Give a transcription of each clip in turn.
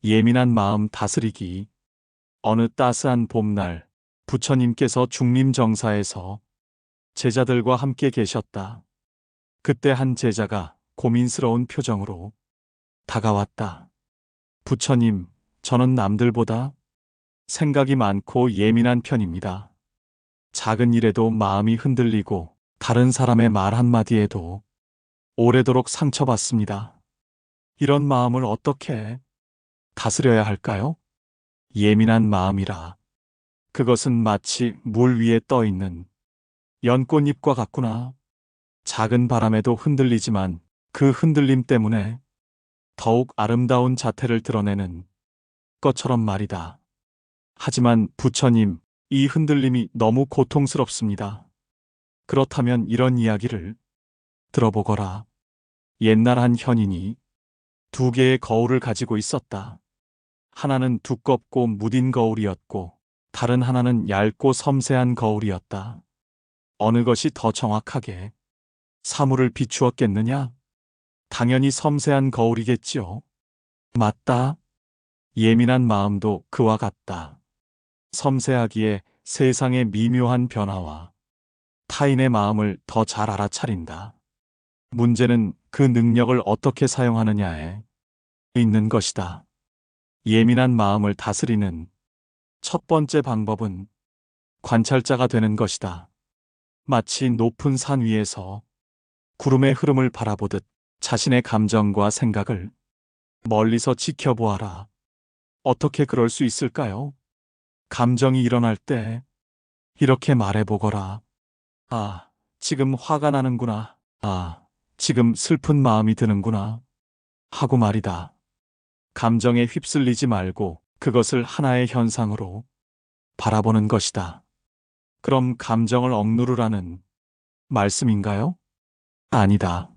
예민한 마음 다스리기. 어느 따스한 봄날, 부처님께서 중림정사에서 제자들과 함께 계셨다. 그때 한 제자가 고민스러운 표정으로 다가왔다. 부처님, 저는 남들보다 생각이 많고 예민한 편입니다. 작은 일에도 마음이 흔들리고 다른 사람의 말 한마디에도 오래도록 상처받습니다. 이런 마음을 어떻게 다스려야 할까요? 예민한 마음이라. 그것은 마치 물 위에 떠 있는 연꽃잎과 같구나. 작은 바람에도 흔들리지만 그 흔들림 때문에 더욱 아름다운 자태를 드러내는 것처럼 말이다. 하지만 부처님, 이 흔들림이 너무 고통스럽습니다. 그렇다면 이런 이야기를 들어보거라. 옛날 한 현인이 두 개의 거울을 가지고 있었다. 하나는 두껍고 무딘 거울이었고 다른 하나는 얇고 섬세한 거울이었다. 어느 것이 더 정확하게 사물을 비추었겠느냐? 당연히 섬세한 거울이겠지요. 맞다. 예민한 마음도 그와 같다. 섬세하기에 세상의 미묘한 변화와 타인의 마음을 더 잘 알아차린다. 문제는 그 능력을 어떻게 사용하느냐에 있는 것이다. 예민한 마음을 다스리는 첫 번째 방법은 관찰자가 되는 것이다. 마치 높은 산 위에서 구름의 흐름을 바라보듯 자신의 감정과 생각을 멀리서 지켜보아라. 어떻게 그럴 수 있을까요? 감정이 일어날 때 이렇게 말해보거라. 아, 지금 화가 나는구나. 아, 지금 슬픈 마음이 드는구나. 하고 말이다. 감정에 휩쓸리지 말고 그것을 하나의 현상으로 바라보는 것이다. 그럼 감정을 억누르라는 말씀인가요? 아니다.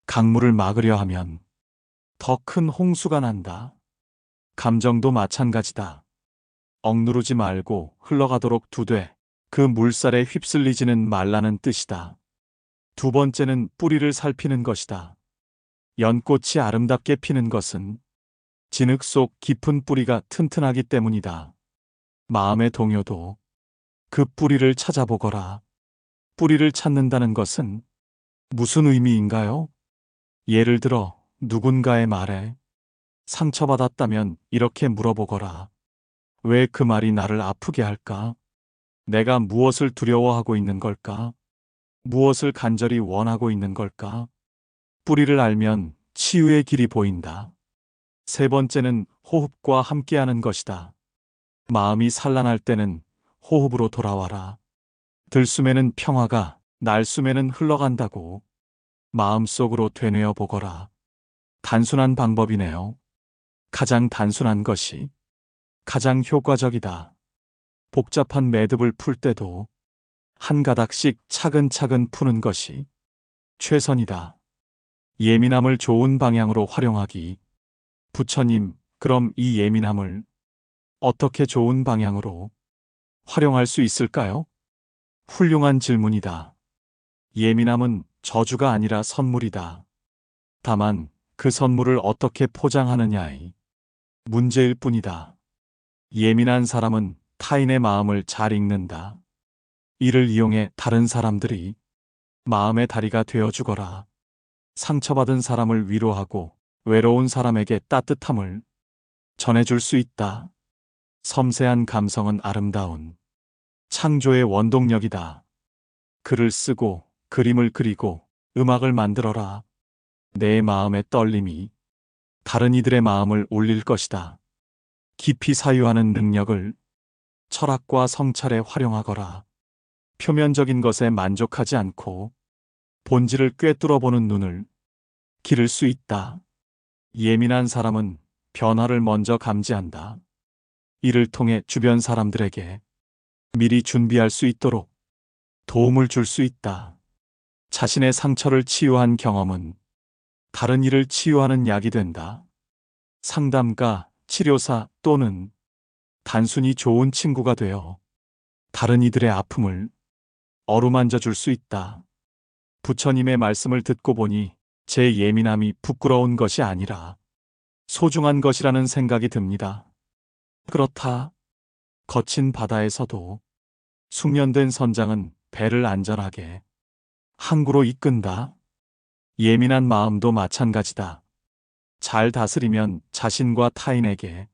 강물을 막으려 하면 더 큰 홍수가 난다. 감정도 마찬가지다. 억누르지 말고 흘러가도록 두되 그 물살에 휩쓸리지는 말라는 뜻이다. 두 번째는 뿌리를 살피는 것이다. 연꽃이 아름답게 피는 것은 진흙 속 깊은 뿌리가 튼튼하기 때문이다. 마음의 동요도 그 뿌리를 찾아보거라. 뿌리를 찾는다는 것은 무슨 의미인가요? 예를 들어 누군가의 말에 상처받았다면 이렇게 물어보거라. 왜 그 말이 나를 아프게 할까? 내가 무엇을 두려워하고 있는 걸까? 무엇을 간절히 원하고 있는 걸까? 뿌리를 알면 치유의 길이 보인다. 세 번째는 호흡과 함께하는 것이다. 마음이 산란할 때는 호흡으로 돌아와라. 들숨에는 평화가, 날숨에는 흘러간다고 마음속으로 되뇌어 보거라. 단순한 방법이네요. 가장 단순한 것이 가장 효과적이다. 복잡한 매듭을 풀 때도 한 가닥씩 차근차근 푸는 것이 최선이다. 예민함을 좋은 방향으로 활용하기. 부처님, 그럼 이 예민함을 어떻게 좋은 방향으로 활용할 수 있을까요? 훌륭한 질문이다. 예민함은 저주가 아니라 선물이다. 다만 그 선물을 어떻게 포장하느냐의 문제일 뿐이다. 예민한 사람은 타인의 마음을 잘 읽는다. 이를 이용해 다른 사람들이 마음의 다리가 되어주거라. 상처받은 사람을 위로하고 외로운 사람에게 따뜻함을 전해줄 수 있다. 섬세한 감성은 아름다운 창조의 원동력이다. 글을 쓰고 그림을 그리고 음악을 만들어라. 내 마음의 떨림이 다른 이들의 마음을 울릴 것이다. 깊이 사유하는 능력을 철학과 성찰에 활용하거라. 표면적인 것에 만족하지 않고 본질을 꿰뚫어 보는 눈을 기를 수 있다. 예민한 사람은 변화를 먼저 감지한다. 이를 통해 주변 사람들에게 미리 준비할 수 있도록 도움을 줄 수 있다. 자신의 상처를 치유한 경험은 다른 이를 치유하는 약이 된다. 상담가, 치료사 또는 단순히 좋은 친구가 되어 다른 이들의 아픔을 어루만져 줄 수 있다. 부처님의 말씀을 듣고 보니 제 예민함이 부끄러운 것이 아니라 소중한 것이라는 생각이 듭니다. 그렇다. 거친 바다에서도 숙련된 선장은 배를 안전하게 항구로 이끈다. 예민한 마음도 마찬가지다. 잘 다스리면 자신과 타인에게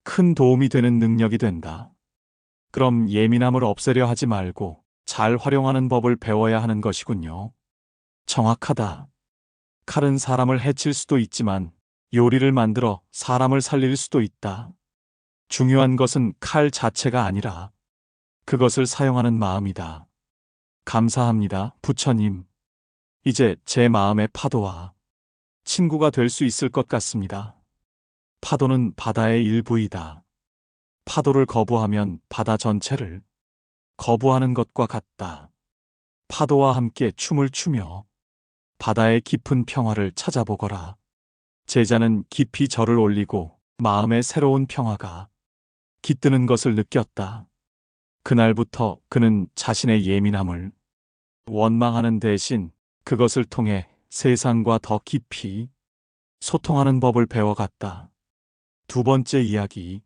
큰 도움이 되는 능력이 된다. 그럼 예민함을 없애려 하지 말고 잘 활용하는 법을 배워야 하는 것이군요. 정확하다. 칼은 사람을 해칠 수도 있지만 요리를 만들어 사람을 살릴 수도 있다. 중요한 것은 칼 자체가 아니라 그것을 사용하는 마음이다. 감사합니다, 부처님. 이제 제 마음의 파도와 친구가 될 수 있을 것 같습니다. 파도는 바다의 일부이다. 파도를 거부하면 바다 전체를 거부하는 것과 같다. 파도와 함께 춤을 추며 바다의 깊은 평화를 찾아보거라. 제자는 깊이 절을 올리고 마음의 새로운 평화가 깃드는 것을 느꼈다. 그날부터 그는 자신의 예민함을 원망하는 대신 그것을 통해 세상과 더 깊이 소통하는 법을 배워갔다. 두 번째 이야기.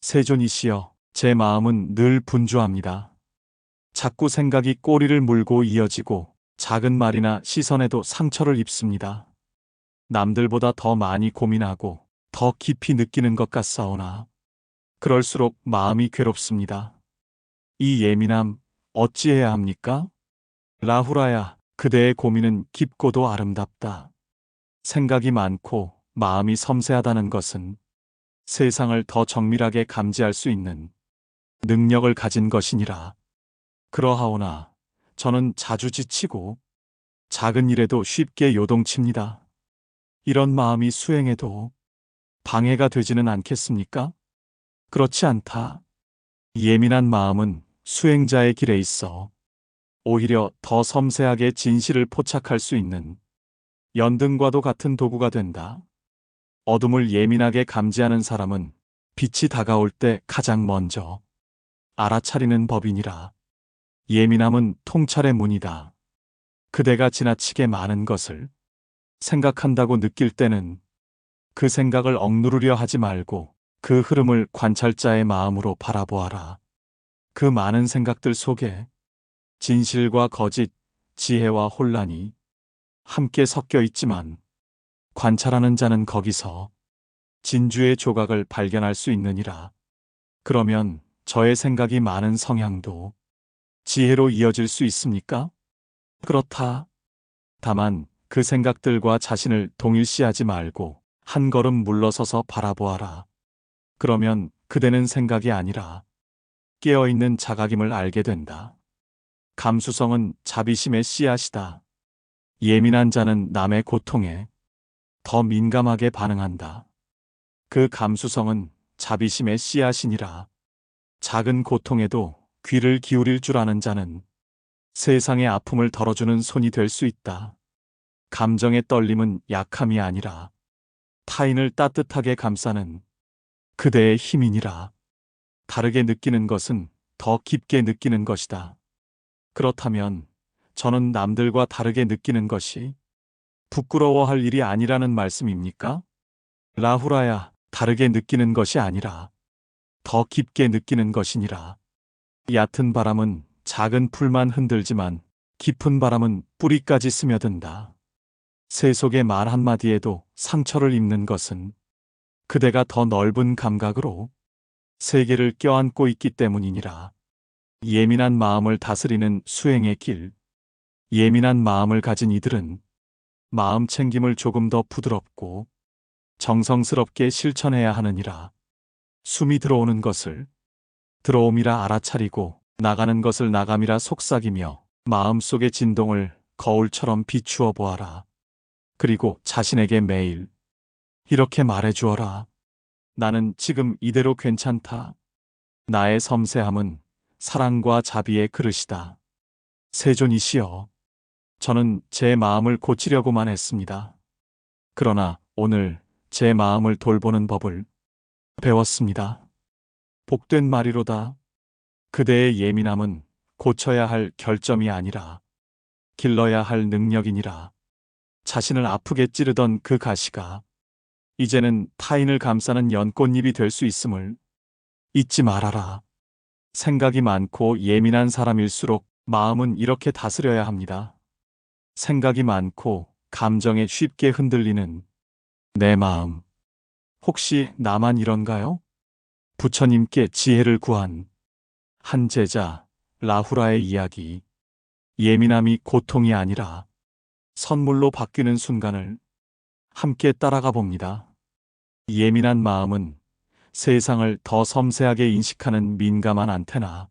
세존이시여, 제 마음은 늘 분주합니다. 자꾸 생각이 꼬리를 물고 이어지고 작은 말이나 시선에도 상처를 입습니다. 남들보다 더 많이 고민하고 더 깊이 느끼는 것 같사오나 그럴수록 마음이 괴롭습니다. 이 예민함 어찌해야 합니까? 라후라야, 그대의 고민은 깊고도 아름답다. 생각이 많고 마음이 섬세하다는 것은 세상을 더 정밀하게 감지할 수 있는 능력을 가진 것이니라. 그러하오나 저는 자주 지치고 작은 일에도 쉽게 요동칩니다. 이런 마음이 수행에도 방해가 되지는 않겠습니까? 그렇지 않다. 예민한 마음은 수행자의 길에 있어 오히려 더 섬세하게 진실을 포착할 수 있는 연등과도 같은 도구가 된다. 어둠을 예민하게 감지하는 사람은 빛이 다가올 때 가장 먼저 알아차리는 법이니라. 예민함은 통찰의 문이다. 그대가 지나치게 많은 것을 생각한다고 느낄 때는 그 생각을 억누르려 하지 말고 그 흐름을 관찰자의 마음으로 바라보아라. 그 많은 생각들 속에 진실과 거짓, 지혜와 혼란이 함께 섞여 있지만 관찰하는 자는 거기서 진주의 조각을 발견할 수 있느니라. 그러면 저의 생각이 많은 성향도 지혜로 이어질 수 있습니까? 그렇다. 다만 그 생각들과 자신을 동일시하지 말고 한 걸음 물러서서 바라보아라. 그러면 그대는 생각이 아니라 깨어있는 자각임을 알게 된다. 감수성은 자비심의 씨앗이다. 예민한 자는 남의 고통에 더 민감하게 반응한다. 그 감수성은 자비심의 씨앗이니라. 작은 고통에도 귀를 기울일 줄 아는 자는 세상의 아픔을 덜어주는 손이 될 수 있다. 감정의 떨림은 약함이 아니라 타인을 따뜻하게 감싸는 그대의 힘이니라. 다르게 느끼는 것은 더 깊게 느끼는 것이다. 그렇다면 저는 남들과 다르게 느끼는 것이 부끄러워할 일이 아니라는 말씀입니까? 라후라야, 다르게 느끼는 것이 아니라 더 깊게 느끼는 것이니라. 얕은 바람은 작은 풀만 흔들지만 깊은 바람은 뿌리까지 스며든다. 새 속의 말 한마디에도 상처를 입는 것은 그대가 더 넓은 감각으로 세계를 껴안고 있기 때문이니라. 예민한 마음을 다스리는 수행의 길. 예민한 마음을 가진 이들은 마음 챙김을 조금 더 부드럽고 정성스럽게 실천해야 하느니라. 숨이 들어오는 것을 들어옴이라 알아차리고 나가는 것을 나감이라 속삭이며 마음속의 진동을 거울처럼 비추어 보아라. 그리고 자신에게 매일 이렇게 말해 주어라. 나는 지금 이대로 괜찮다. 나의 섬세함은 사랑과 자비의 그릇이다. 세존이시여, 저는 제 마음을 고치려고만 했습니다. 그러나 오늘 제 마음을 돌보는 법을 배웠습니다. 복된 말이로다. 그대의 예민함은 고쳐야 할 결점이 아니라 길러야 할 능력이니라. 자신을 아프게 찌르던 그 가시가 이제는 타인을 감싸는 연꽃잎이 될 수 있음을 잊지 말아라. 생각이 많고 예민한 사람일수록 마음은 이렇게 다스려야 합니다. 생각이 많고 감정에 쉽게 흔들리는 내 마음. 혹시 나만 이런가요? 부처님께 지혜를 구한 한 제자 라후라의 이야기. 예민함이 고통이 아니라 선물로 바뀌는 순간을 함께 따라가 봅니다. 예민한 마음은 세상을 더 섬세하게 인식하는 민감한 안테나.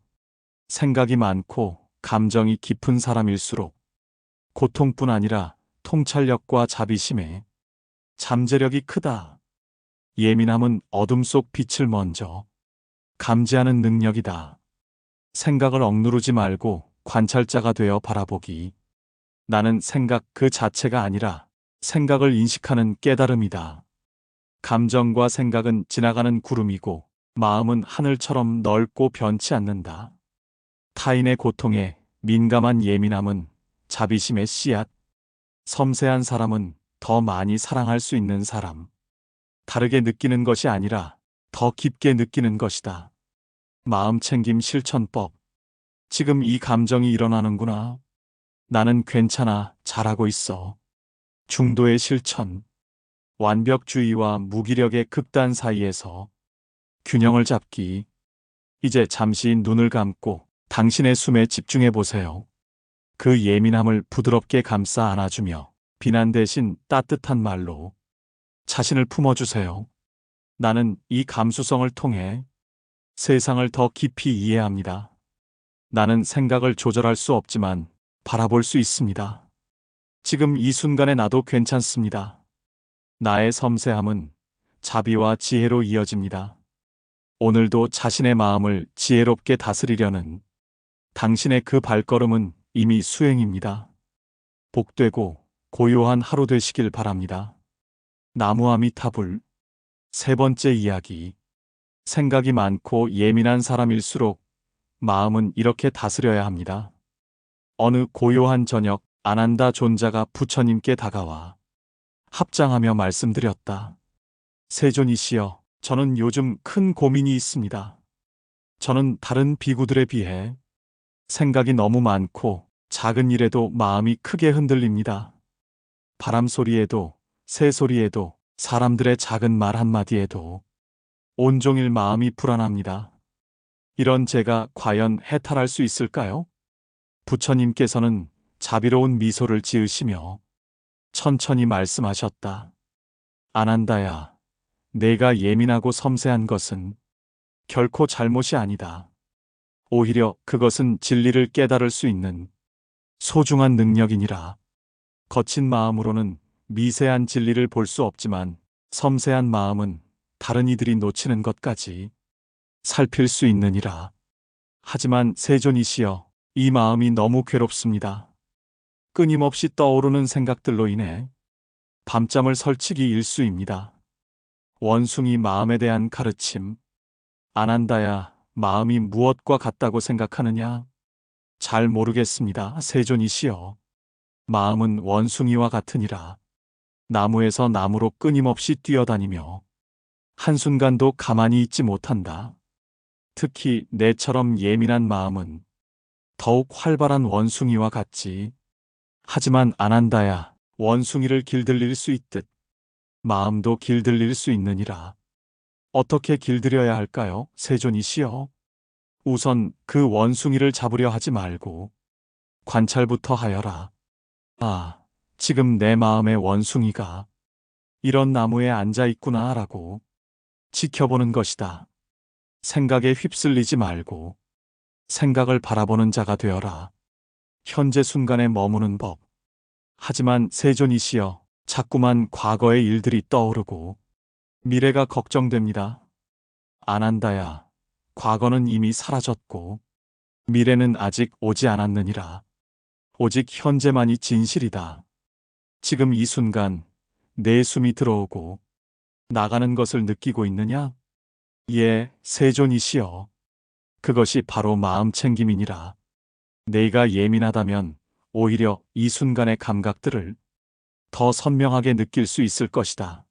생각이 많고 감정이 깊은 사람일수록 고통뿐 아니라 통찰력과 자비심에 잠재력이 크다. 예민함은 어둠 속 빛을 먼저 감지하는 능력이다. 생각을 억누르지 말고 관찰자가 되어 바라보기. 나는 생각 그 자체가 아니라 생각을 인식하는 깨달음이다. 감정과 생각은 지나가는 구름이고 마음은 하늘처럼 넓고 변치 않는다. 타인의 고통에 민감한 예민함은 자비심의 씨앗. 섬세한 사람은 더 많이 사랑할 수 있는 사람. 다르게 느끼는 것이 아니라 더 깊게 느끼는 것이다. 마음챙김 실천법. 지금 이 감정이 일어나는구나. 나는 괜찮아, 잘하고 있어. 중도의 실천. 완벽주의와 무기력의 극단 사이에서 균형을 잡기. 이제 잠시 눈을 감고 당신의 숨에 집중해 보세요. 그 예민함을 부드럽게 감싸 안아주며 비난 대신 따뜻한 말로 자신을 품어주세요. 나는 이 감수성을 통해 세상을 더 깊이 이해합니다. 나는 생각을 조절할 수 없지만 바라볼 수 있습니다. 지금 이 순간에 나도 괜찮습니다. 나의 섬세함은 자비와 지혜로 이어집니다. 오늘도 자신의 마음을 지혜롭게 다스리려는 당신의 그 발걸음은 이미 수행입니다. 복되고 고요한 하루 되시길 바랍니다. 나무아미타불. 세 번째 이야기. 생각이 많고 예민한 사람일수록 마음은 이렇게 다스려야 합니다. 어느 고요한 저녁 아난다 존자가 부처님께 다가와 합장하며 말씀드렸다. 세존이시여, 저는 요즘 큰 고민이 있습니다. 저는 다른 비구들에 비해 생각이 너무 많고 작은 일에도 마음이 크게 흔들립니다. 바람 소리에도, 새 소리에도, 사람들의 작은 말 한마디에도 온종일 마음이 불안합니다. 이런 제가 과연 해탈할 수 있을까요? 부처님께서는 자비로운 미소를 지으시며 천천히 말씀하셨다. 아난다야, 내가 예민하고 섬세한 것은 결코 잘못이 아니다. 오히려 그것은 진리를 깨달을 수 있는 소중한 능력이니라. 거친 마음으로는 미세한 진리를 볼 수 없지만 섬세한 마음은 다른 이들이 놓치는 것까지 살필 수 있느니라. 하지만 세존이시여, 이 마음이 너무 괴롭습니다. 끊임없이 떠오르는 생각들로 인해 밤잠을 설치기 일쑤입니다. 원숭이 마음에 대한 가르침. 아난다야, 마음이 무엇과 같다고 생각하느냐? 잘 모르겠습니다. 세존이시여. 마음은 원숭이와 같으니라. 나무에서 나무로 끊임없이 뛰어다니며 한순간도 가만히 있지 못한다. 특히 내처럼 예민한 마음은 더욱 활발한 원숭이와 같지. 하지만 아난다야, 원숭이를 길들일 수 있듯 마음도 길들일 수 있느니라. 어떻게 길들여야 할까요? 세존이시여. 우선 그 원숭이를 잡으려 하지 말고 관찰부터 하여라. 아, 지금 내 마음의 원숭이가 이런 나무에 앉아 있구나 라고 지켜보는 것이다. 생각에 휩쓸리지 말고 생각을 바라보는 자가 되어라. 현재 순간에 머무는 법. 하지만 세존이시여, 자꾸만 과거의 일들이 떠오르고 미래가 걱정됩니다. 아난다야, 과거는 이미 사라졌고 미래는 아직 오지 않았느니라. 오직 현재만이 진실이다. 지금 이 순간 내 숨이 들어오고 나가는 것을 느끼고 있느냐? 예, 세존이시여. 그것이 바로 마음챙김이니라. 내가 예민하다면 오히려 이 순간의 감각들을 더 선명하게 느낄 수 있을 것이다.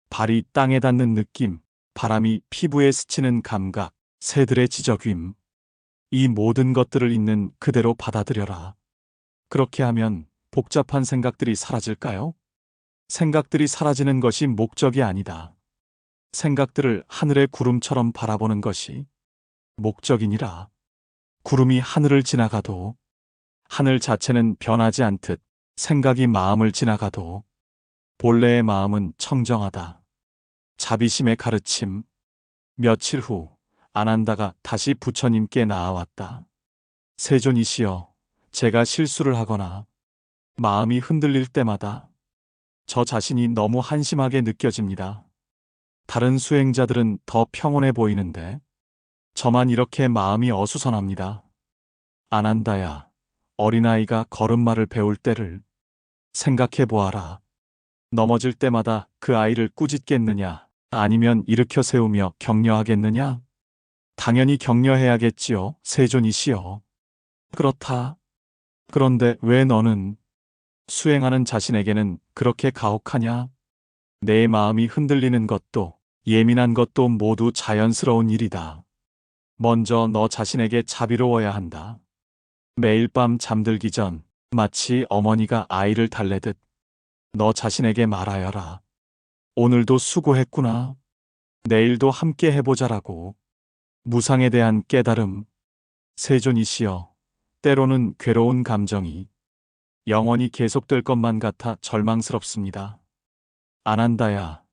발이 땅에 닿는 느낌, 바람이 피부에 스치는 감각, 새들의 지저귀임. 이 모든 것들을 있는 그대로 받아들여라. 그렇게 하면 복잡한 생각들이 사라질까요? 생각들이 사라지는 것이 목적이 아니다. 생각들을 하늘의 구름처럼 바라보는 것이 목적이니라. 구름이 하늘을 지나가도 하늘 자체는 변하지 않듯 생각이 마음을 지나가도 본래의 마음은 청정하다. 자비심의 가르침. 며칠 후 아난다가 다시 부처님께 나아왔다. 세존이시여, 제가 실수를 하거나 마음이 흔들릴 때마다 저 자신이 너무 한심하게 느껴집니다. 다른 수행자들은 더 평온해 보이는데 저만 이렇게 마음이 어수선합니다. 아난다야, 어린아이가 걸음마를 배울 때를 생각해 보아라. 넘어질 때마다 그 아이를 꾸짖겠느냐, 아니면 일으켜 세우며 격려하겠느냐? 당연히 격려해야겠지요, 세존이시여. 그렇다. 그런데 왜 너는 수행하는 자신에게는 그렇게 가혹하냐? 내 마음이 흔들리는 것도 예민한 것도 모두 자연스러운 일이다. 먼저 너 자신에게 자비로워야 한다. 매일 밤 잠들기 전 마치 어머니가 아이를 달래듯 너 자신에게 말하여라. 오늘도 수고했구나. 내일도 함께 해보자라고. 무상에 대한 깨달음. 세존이시여, 때로는 괴로운 감정이 영원히 계속될 것만 같아 절망스럽습니다. 아난다야,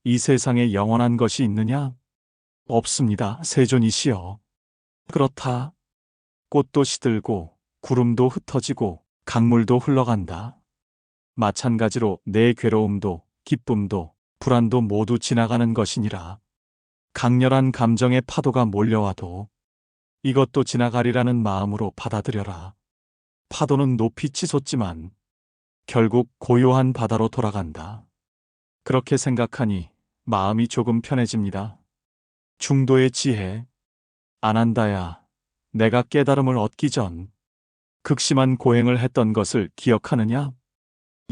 이 세상에 영원한 것이 있느냐? 없습니다, 세존이시여. 그렇다. 꽃도 시들고 구름도 흩어지고 강물도 흘러간다. 마찬가지로 내 괴로움도 기쁨도 불안도 모두 지나가는 것이니라. 강렬한 감정의 파도가 몰려와도 이것도 지나가리라는 마음으로 받아들여라. 파도는 높이 치솟지만 결국 고요한 바다로 돌아간다. 그렇게 생각하니 마음이 조금 편해집니다. 중도의 지혜. 아난다야, 내가 깨달음을 얻기 전 극심한 고행을 했던 것을 기억하느냐?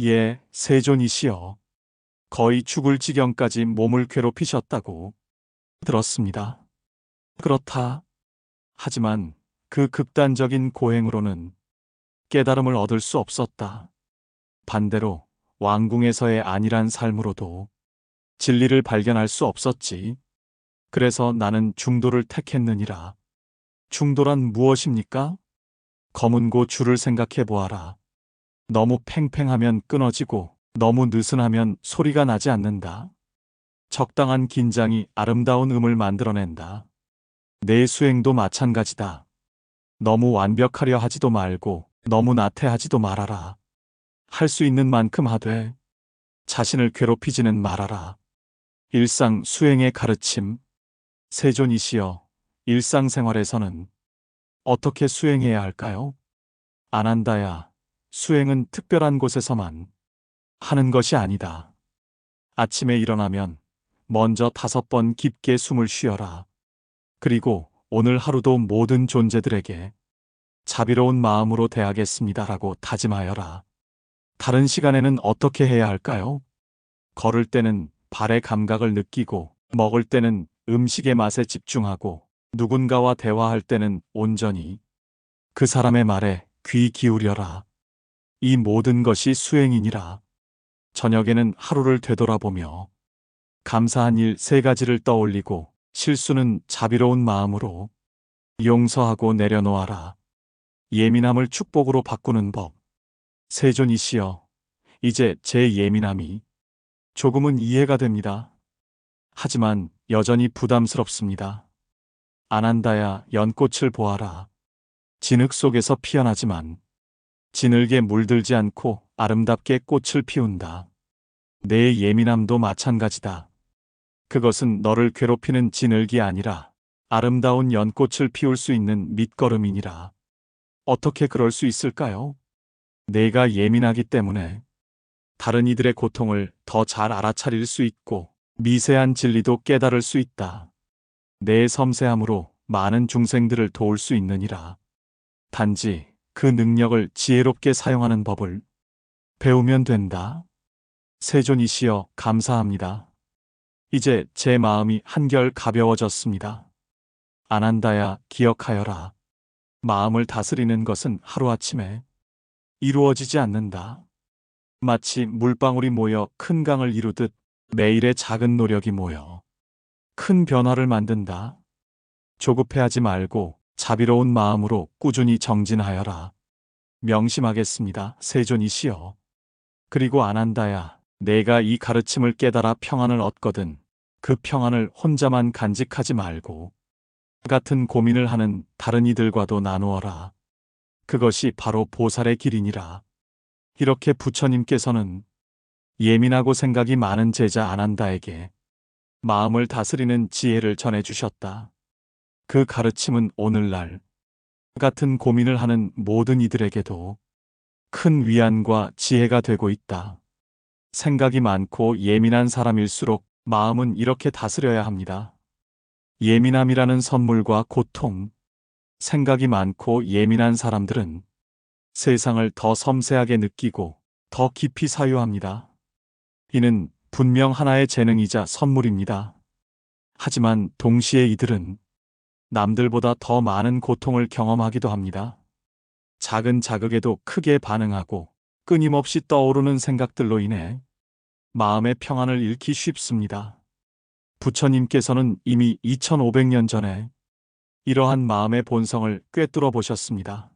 예, 세존이시여. 거의 죽을 지경까지 몸을 괴롭히셨다고 들었습니다. 그렇다. 하지만 그 극단적인 고행으로는 깨달음을 얻을 수 없었다. 반대로 왕궁에서의 안일한 삶으로도 진리를 발견할 수 없었지. 그래서 나는 중도를 택했느니라. 중도란 무엇입니까? 검은고 줄을 생각해 보아라. 너무 팽팽하면 끊어지고 너무 느슨하면 소리가 나지 않는다. 적당한 긴장이 아름다운 음을 만들어낸다. 내 수행도 마찬가지다. 너무 완벽하려 하지도 말고 너무 나태하지도 말아라. 할 수 있는 만큼 하되 자신을 괴롭히지는 말아라. 일상 수행의 가르침. 세존이시여, 일상생활에서는 어떻게 수행해야 할까요? 아난다야, 수행은 특별한 곳에서만 하는 것이 아니다. 아침에 일어나면 먼저 5번 깊게 숨을 쉬어라. 그리고 오늘 하루도 모든 존재들에게 자비로운 마음으로 대하겠습니다라고 다짐하여라. 다른 시간에는 어떻게 해야 할까요? 걸을 때는 발의 감각을 느끼고, 먹을 때는 음식의 맛에 집중하고, 누군가와 대화할 때는 온전히 그 사람의 말에 귀 기울여라. 이 모든 것이 수행이니라. 저녁에는 하루를 되돌아보며 감사한 일 3가지를 떠올리고 실수는 자비로운 마음으로 용서하고 내려놓아라. 예민함을 축복으로 바꾸는 법. 세존이시여, 이제 제 예민함이 조금은 이해가 됩니다. 하지만 여전히 부담스럽습니다. 아난다야, 연꽃을 보아라. 진흙 속에서 피어나지만 진흙에 물들지 않고 아름답게 꽃을 피운다. 내 예민함도 마찬가지다. 그것은 너를 괴롭히는 진흙이 아니라 아름다운 연꽃을 피울 수 있는 밑거름이니라. 어떻게 그럴 수 있을까요? 내가 예민하기 때문에 다른 이들의 고통을 더 잘 알아차릴 수 있고 미세한 진리도 깨달을 수 있다. 내 섬세함으로 많은 중생들을 도울 수 있느니라. 단지 그 능력을 지혜롭게 사용하는 법을 배우면 된다. 세존이시여, 감사합니다. 이제 제 마음이 한결 가벼워졌습니다. 아난다야, 기억하여라. 마음을 다스리는 것은 하루아침에 이루어지지 않는다. 마치 물방울이 모여 큰 강을 이루듯 매일의 작은 노력이 모여 큰 변화를 만든다. 조급해하지 말고 자비로운 마음으로 꾸준히 정진하여라. 명심하겠습니다. 세존이시여. 그리고 아난다야, 내가 이 가르침을 깨달아 평안을 얻거든 그 평안을 혼자만 간직하지 말고 같은 고민을 하는 다른 이들과도 나누어라. 그것이 바로 보살의 길이니라. 이렇게 부처님께서는 예민하고 생각이 많은 제자 아난다에게 마음을 다스리는 지혜를 전해주셨다. 그 가르침은 오늘날 같은 고민을 하는 모든 이들에게도 큰 위안과 지혜가 되고 있다. 생각이 많고 예민한 사람일수록 마음은 이렇게 다스려야 합니다. 예민함이라는 선물과 고통, 생각이 많고 예민한 사람들은 세상을 더 섬세하게 느끼고 더 깊이 사유합니다. 이는 분명 하나의 재능이자 선물입니다. 하지만 동시에 이들은 남들보다 더 많은 고통을 경험하기도 합니다. 작은 자극에도 크게 반응하고 끊임없이 떠오르는 생각들로 인해 마음의 평안을 잃기 쉽습니다. 부처님께서는 이미 2500년 전에 이러한 마음의 본성을 꿰뚫어 보셨습니다.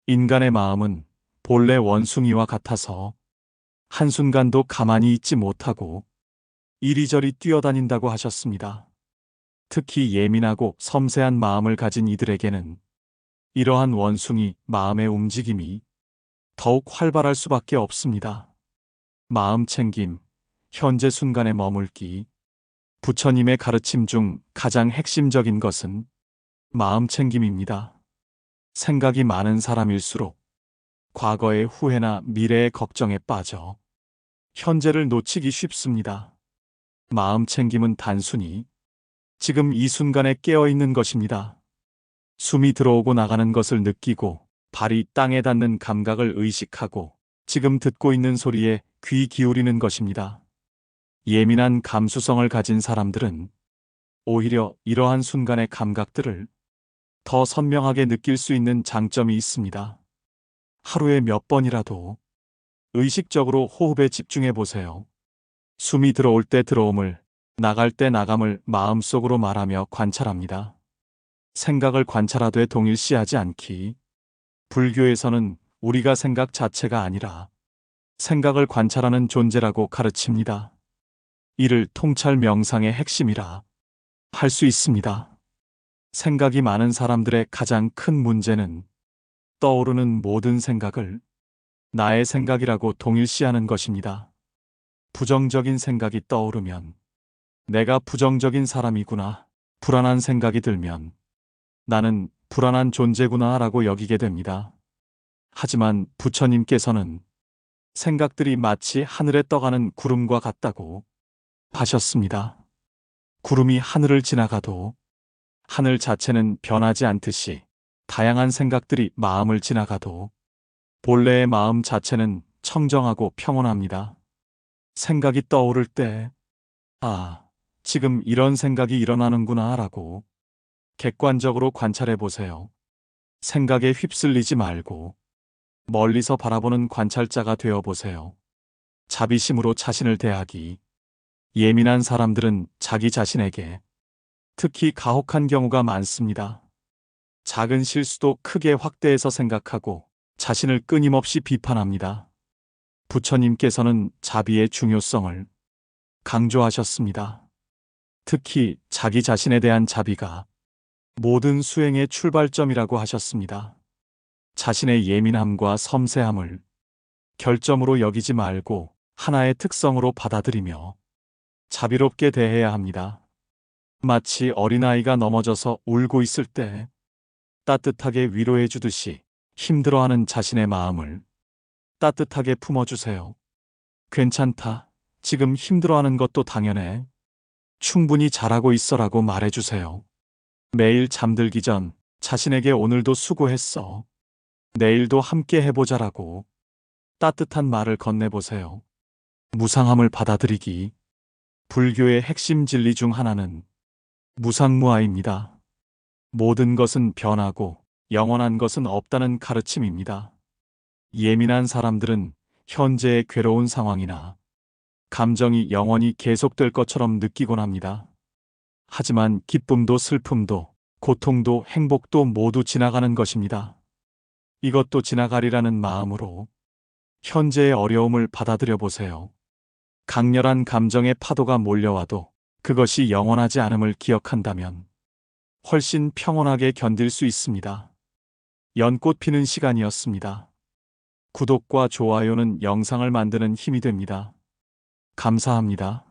인간의 마음은 본래 원숭이와 같아서 한순간도 가만히 있지 못하고 이리저리 뛰어다닌다고 하셨습니다. 특히 예민하고 섬세한 마음을 가진 이들에게는 이러한 원숭이 마음의 움직임이 더욱 활발할 수밖에 없습니다. 마음 챙김, 현재 순간에 머물기. 부처님의 가르침 중 가장 핵심적인 것은 마음 챙김입니다. 생각이 많은 사람일수록 과거의 후회나 미래의 걱정에 빠져 현재를 놓치기 쉽습니다. 마음 챙김은 단순히 지금 이 순간에 깨어있는 것입니다. 숨이 들어오고 나가는 것을 느끼고 발이 땅에 닿는 감각을 의식하고 지금 듣고 있는 소리에 귀 기울이는 것입니다. 예민한 감수성을 가진 사람들은 오히려 이러한 순간의 감각들을 더 선명하게 느낄 수 있는 장점이 있습니다. 하루에 몇 번이라도 의식적으로 호흡에 집중해 보세요. 숨이 들어올 때 들어옴을, 나갈 때 나감을 마음속으로 말하며 관찰합니다. 생각을 관찰하되 동일시하지 않기. 불교에서는 우리가 생각 자체가 아니라 생각을 관찰하는 존재라고 가르칩니다. 이를 통찰 명상의 핵심이라 할 수 있습니다. 생각이 많은 사람들의 가장 큰 문제는 떠오르는 모든 생각을 나의 생각이라고 동일시하는 것입니다. 부정적인 생각이 떠오르면 내가 부정적인 사람이구나, 불안한 생각이 들면 나는 불안한 존재구나 라고 여기게 됩니다. 하지만 부처님께서는 생각들이 마치 하늘에 떠가는 구름과 같다고 하셨습니다. 구름이 하늘을 지나가도 하늘 자체는 변하지 않듯이 다양한 생각들이 마음을 지나가도 본래의 마음 자체는 청정하고 평온합니다. 생각이 떠오를 때, 아, 지금 이런 생각이 일어나는구나 라고 객관적으로 관찰해 보세요. 생각에 휩쓸리지 말고 멀리서 바라보는 관찰자가 되어 보세요. 자비심으로 자신을 대하기. 예민한 사람들은 자기 자신에게 특히 가혹한 경우가 많습니다. 작은 실수도 크게 확대해서 생각하고 자신을 끊임없이 비판합니다. 부처님께서는 자비의 중요성을 강조하셨습니다. 특히 자기 자신에 대한 자비가 모든 수행의 출발점이라고 하셨습니다. 자신의 예민함과 섬세함을 결점으로 여기지 말고 하나의 특성으로 받아들이며 자비롭게 대해야 합니다. 마치 어린아이가 넘어져서 울고 있을 때 따뜻하게 위로해 주듯이 힘들어하는 자신의 마음을 따뜻하게 품어주세요. 괜찮다. 지금 힘들어하는 것도 당연해. 충분히 잘하고 있어라고 말해주세요. 매일 잠들기 전 자신에게 오늘도 수고했어. 내일도 함께 해보자라고 따뜻한 말을 건네보세요. 무상함을 받아들이기. 불교의 핵심 진리 중 하나는 무상무아입니다. 모든 것은 변하고 영원한 것은 없다는 가르침입니다. 예민한 사람들은 현재의 괴로운 상황이나 감정이 영원히 계속될 것처럼 느끼곤 합니다. 하지만 기쁨도 슬픔도 고통도 행복도 모두 지나가는 것입니다. 이것도 지나가리라는 마음으로 현재의 어려움을 받아들여 보세요. 강렬한 감정의 파도가 몰려와도 그것이 영원하지 않음을 기억한다면 훨씬 평온하게 견딜 수 있습니다. 연꽃 피는 시간이었습니다. 구독과 좋아요는 영상을 만드는 힘이 됩니다. 감사합니다.